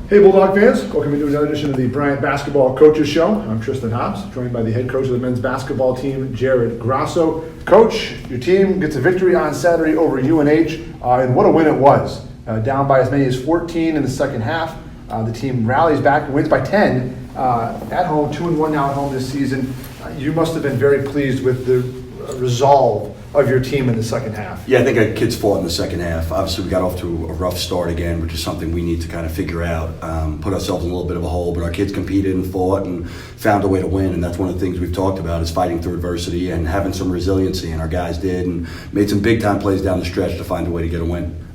Hey Bulldog fans, welcome to another edition of the Bryant Basketball Coaches Show. I'm Tristan Hobbs, joined by the head coach of the men's basketball team, Jared Grasso. Coach, your team gets a victory on Saturday over UNH, and what a win it was. Down by as many as 14 in the second half. The team rallies back and wins by 10 at home, 2-1 now at home this season. You must have been very pleased with the resolve of your team in the second half. Yeah, I think our kids fought in the second half. Obviously, we got off to a rough start again, which is something we need to kind of figure out, put ourselves in a little bit of a hole. But our kids competed and fought and found a way to win, and that's one of the things we've talked about is fighting through adversity and having some resiliency, and our guys did and made some big-time plays down the stretch to find a way to get a win.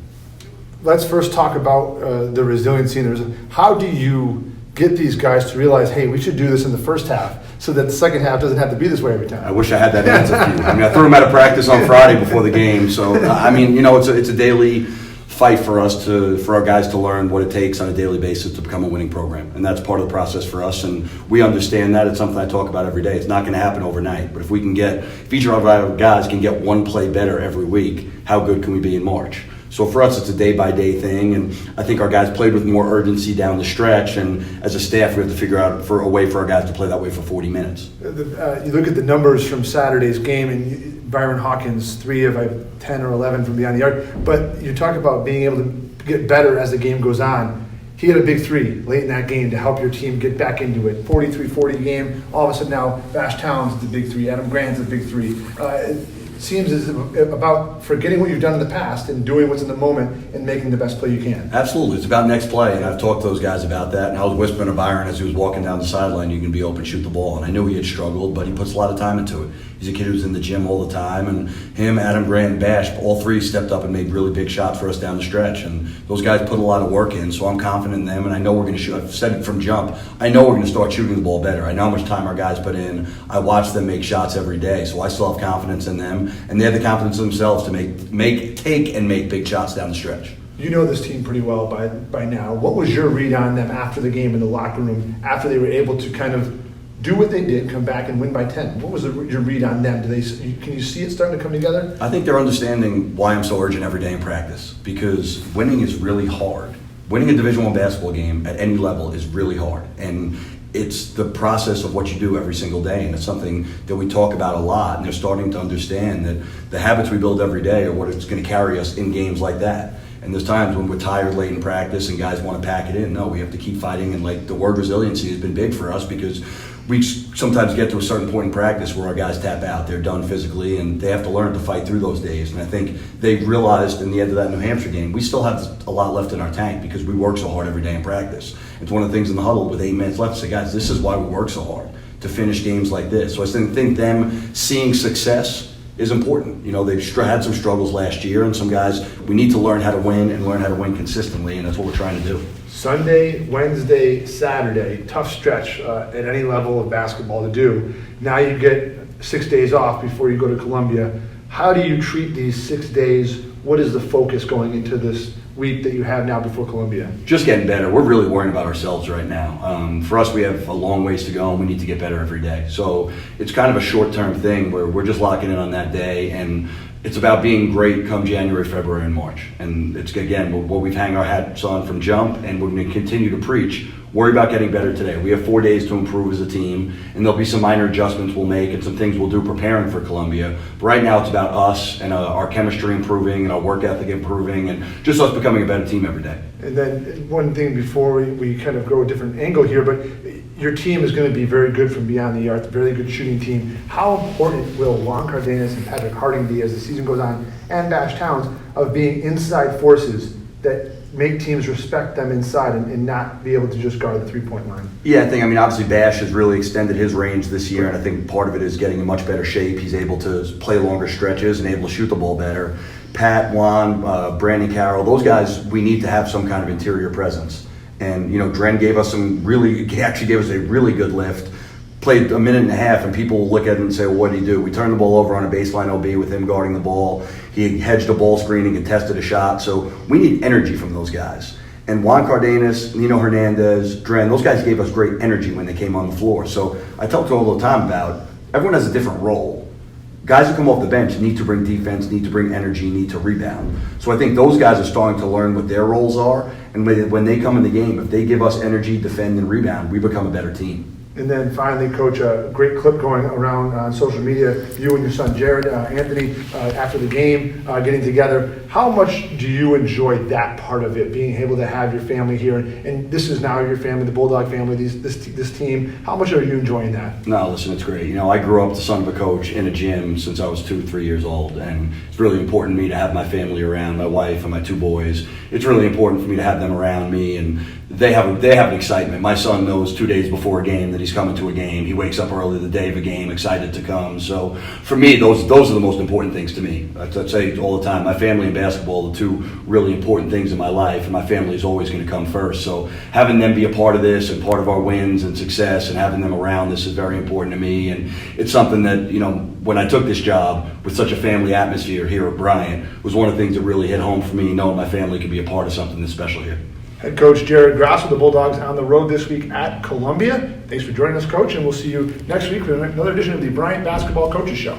Let's first talk about the resiliency. How do you get these guys to realize, hey, we should do this in the first half so that the second half doesn't have to be this way every time? I wish I had that answer for you. I mean, I threw them out of practice on Friday before the game. So, I mean, you know, it's a daily fight for our guys to learn what it takes on a daily basis to become a winning program. And that's part of the process for us. And we understand that. It's something I talk about every day. It's not going to happen overnight. But if each of our guys can get one play better every week, how good can we be in March? So for us, it's a day-by-day thing, and I think our guys played with more urgency down the stretch, and as a staff, we have to figure out a way for our guys to play that way for 40 minutes. You look at the numbers from Saturday's game, and Byron Hawkins, 3 of 10 or 11 from beyond the arc, but you talk about being able to get better as the game goes on. He had a big 3 late in that game to help your team get back into it. 43-40 game, all of a sudden now Bash Towns is the big 3, Adam Grant's the big 3. Seems as about forgetting what you've done in the past and doing what's in the moment and making the best play you can. Absolutely. It's about next play, and I've talked to those guys about that, and I was whispering to Byron as he was walking down the sideline, you can be open, shoot the ball, and I knew he had struggled, but he puts a lot of time into it. He's a kid who's in the gym all the time, and him, Adam Grant, and Bash, all 3 stepped up and made really big shots for us down the stretch, and those guys put a lot of work in, so I'm confident in them, and I know we're going to shoot. I've said it from jump. I know we're going to start shooting the ball better. I know how much time our guys put in. I watch them make shots every day, so I still have confidence in them, and they have the confidence themselves to take and make big shots down the stretch. You know this team pretty well by now. What was your read on them after the game in the locker room, after they were able to kind of do what they did, come back and win by 10? What was your read on them? Can you see it starting to come together? I think they're understanding why I'm so urgent every day in practice, because winning is really hard. Winning a Division I basketball game at any level is really hard, and it's the process of what you do every single day, and it's something that we talk about a lot, and they're starting to understand that the habits we build every day are what it's going to carry us in games like that. And there's times when we're tired late in practice and guys want to pack it in. No, we have to keep fighting, and like the word resiliency has been big for us because we sometimes get to a certain point in practice where our guys tap out. They're done physically, and they have to learn to fight through those days. And I think they realized in the end of that New Hampshire game, we still have a lot left in our tank because we work so hard every day in practice. It's one of the things in the huddle with 8 minutes left to say, guys, this is why we work so hard, to finish games like this. So I think them seeing success is important. You know, they've had some struggles last year, and some guys, we need to learn how to win and learn how to win consistently, and that's what we're trying to do. Sunday, Wednesday, Saturday, tough stretch at any level of basketball to do. Now you get 6 days off before you go to Columbia. How do you treat these 6 days? What is the focus going into this week that you have now before Columbia? Just getting better. We're really worrying about ourselves right now. For us, we have a long ways to go, and we need to get better every day. So it's kind of a short-term thing where we're just locking in on that day, and it's about being great come January, February, and March. And it's, again, what we've hung our hats on from jump, and we're going to continue to preach. Worry about getting better today. We have 4 days to improve as a team, and there'll be some minor adjustments we'll make and some things we'll do preparing for Columbia. But right now it's about us and our chemistry improving and our work ethic improving and just us becoming a better team every day. And then one thing before we kind of go a different angle here, but your team is going to be very good from beyond the arc, a very good shooting team. How important will Juan Cardenas and Patrick Harding be as the season goes on, and Bash Towns, of being inside forces that make teams respect them inside and not be able to just guard the three-point line? Yeah, I mean, obviously Bash has really extended his range this year, and I think part of it is getting in much better shape. He's able to play longer stretches and able to shoot the ball better. Pat, Juan, Brandon Carroll, those guys, we need to have some kind of interior presence. And, you know, Dren gave us he actually gave us a really good lift, played a minute and a half, and people will look at it and say, well, what did he do? We turned the ball over on a baseline OB with him guarding the ball. He hedged a ball screening and tested a shot. So we need energy from those guys. And Juan Cardenas, Nino Hernandez, Dren, those guys gave us great energy when they came on the floor. So I talk to them all the time about everyone has a different role. guys that come off the bench need to bring defense, need to bring energy, need to rebound. So I think those guys are starting to learn what their roles are, and when they come in the game, if they give us energy, defend, and rebound, we become a better team. And then finally, Coach, a great clip going around on social media, you and your son Jared, Anthony, after the game, getting together. How much do you enjoy that part of it, being able to have your family here? And this is now your family, the Bulldog family, this team. How much are you enjoying that? No, listen, it's great. You know, I grew up the son of a coach in a gym since I was 2-3 years old, and it's really important to me to have my family around, my wife and my 2 boys. It's really important for me to have them around me, and they have an excitement. My son knows 2 days before a game that he's coming to a game. He wakes up early the day of a game, excited to come. So for me, those are the most important things to me. I say all the time, my family and basketball are the 2 really important things in my life, and my family is always going to come first. So having them be a part of this and part of our wins and success and having them around this is very important to me. And it's something that, you know, when I took this job with such a family atmosphere here at Bryant, was one of the things that really hit home for me, knowing my family could be a part of something that's special here. Head coach Jared Grasso, the Bulldogs on the road this week at Columbia. Thanks for joining us, Coach, and we'll see you next week for another edition of the Bryant Basketball Coaches Show.